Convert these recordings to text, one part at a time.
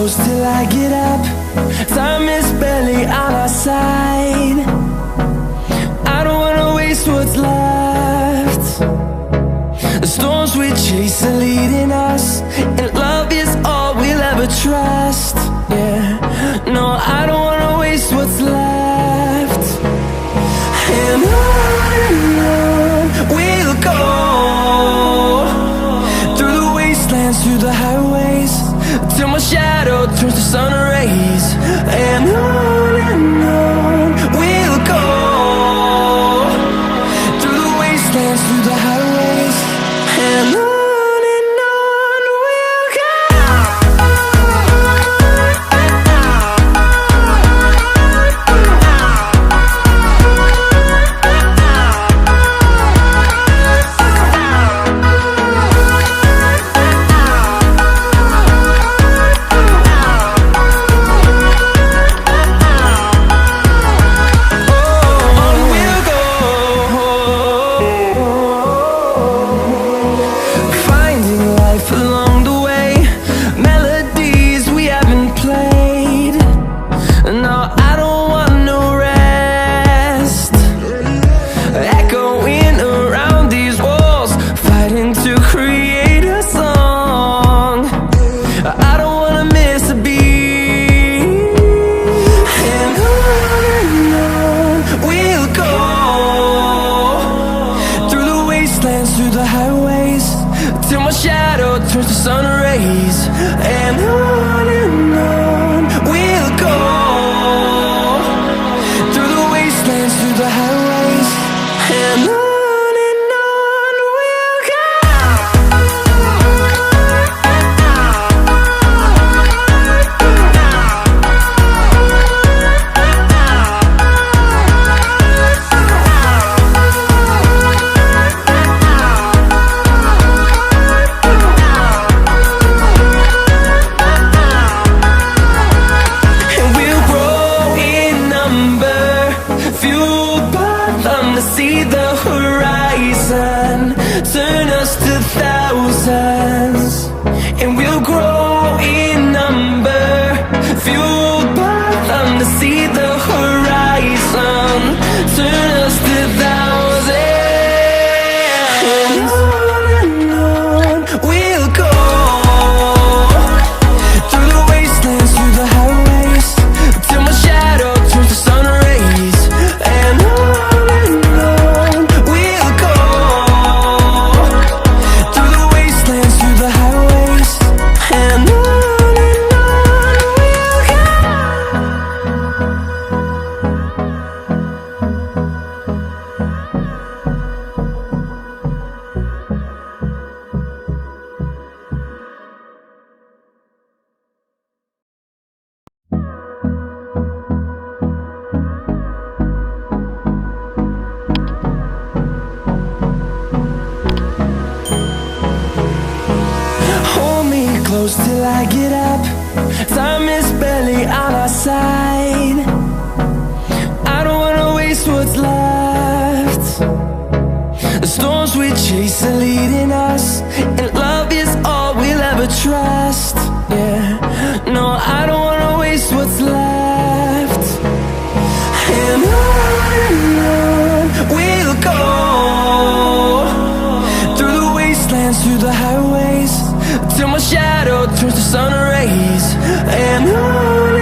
close till I get up. Time is barely on our side. I don't wanna waste what's left. The storms we chase are leading us, and love is all we'll ever trust. Yeah, no, I don't wanna waste what's left. And on we'll go, through the wastelands, through the highways, till my shadow turns to sun rays. And on we'll go, through the wastelands, through the highways, and on we'll go. Along the way, melodies we haven't played. No, I don't want no rest. Echoing around these walls, fighting to create a song. I don't wanna miss a beat. And on we'll go, through the wastelands, through the highways, till my shadow turns to sun rays. And on we'll go, through the wastelands, through the highways, and on we'll go. See the horizon, turn us to thousands, and we'll grow in number, fueled by them. To see the horizon, turn us to thousands, and on we'll go, through the wastelands, through the highways, till my shadow turns to sun rays. And close till I get up. Time is barely on our side. I don't wanna waste what's left. The storms we chase are leading us, and love is all we'll ever trust. Yeah, no, I don't wanna waste what's left. And on we'll go, through the wastelands, through the highways, till my shadow turns to sun rays. And on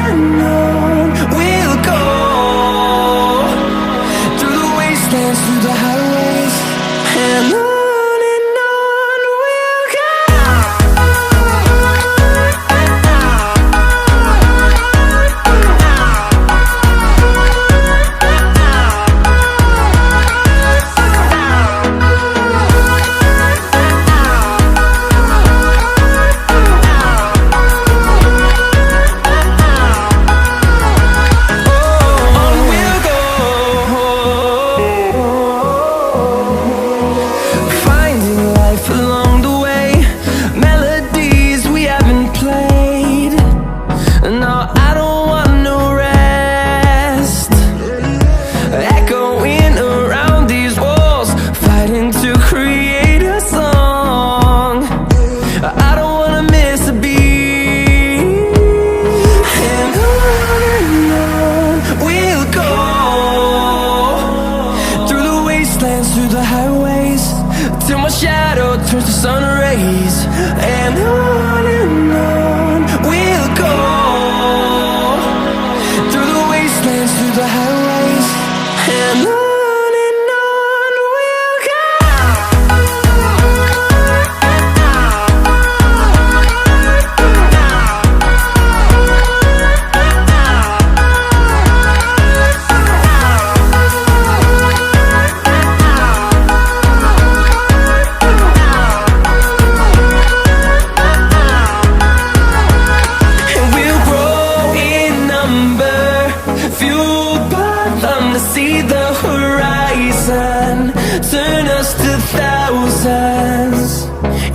fueled by them to see the horizon, turn us to thousands,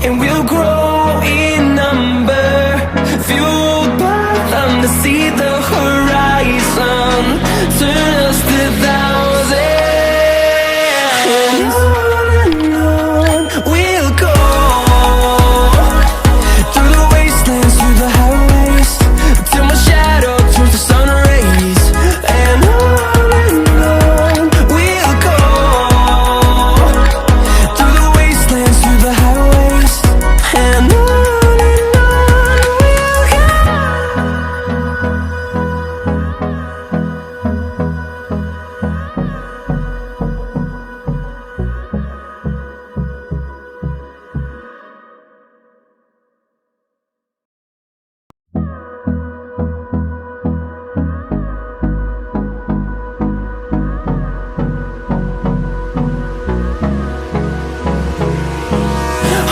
and we'll grow in number. Fueled by them to see the horizon, turn us to thousands, and on we'll go, through the wastelands, through the highways, till my shadow turns to sun rays. And on we'll go, through the wastelands, through the highways, and on we'll go.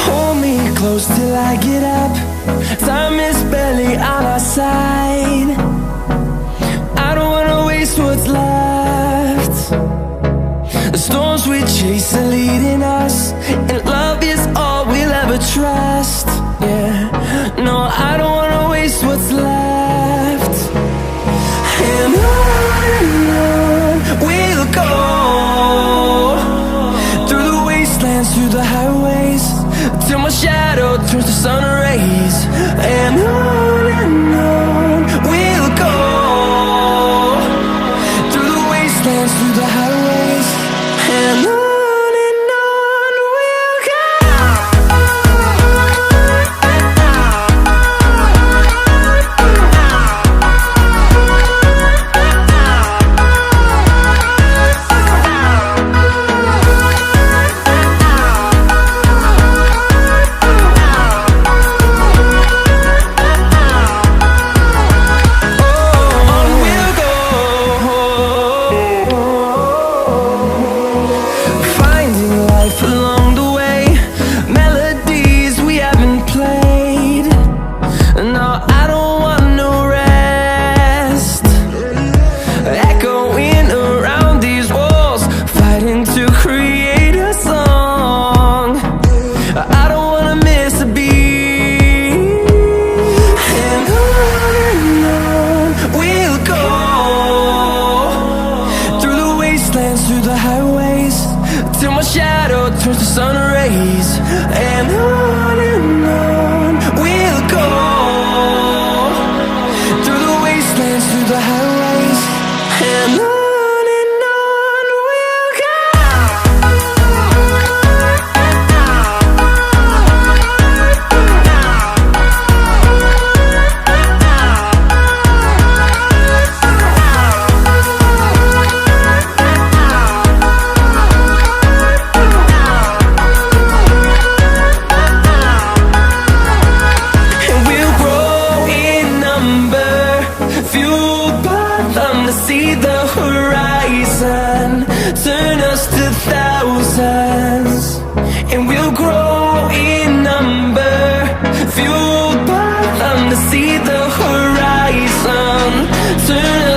Hold me close till I get up. Time is barely on our side. I don't wanna waste what's left. The storms we chase are leading us, and love is all we'll ever trust. Yeah, no, I don't wanna waste what's left. And on we'll go, through the wastelands, through the highways, till my shadow turns to sun rays. And on we'll go, through the wastelands, through the highways, and on we'll go. Finding life along the way, melodies we haven't played. No, I don't want no rest. Echoing around these walls, fighting to create a song. I don't wanna miss a beat. And on we'll go, through the wastelands, through the highways, till my shadow turns to sun rays. And on we'll go, through the wastelands, through the highways, and on we'll go. And we'll grow in number, fueled by them to see the horizon, turn us to thousands, and we'll grow in number, fueled by them to see the horizon, turn us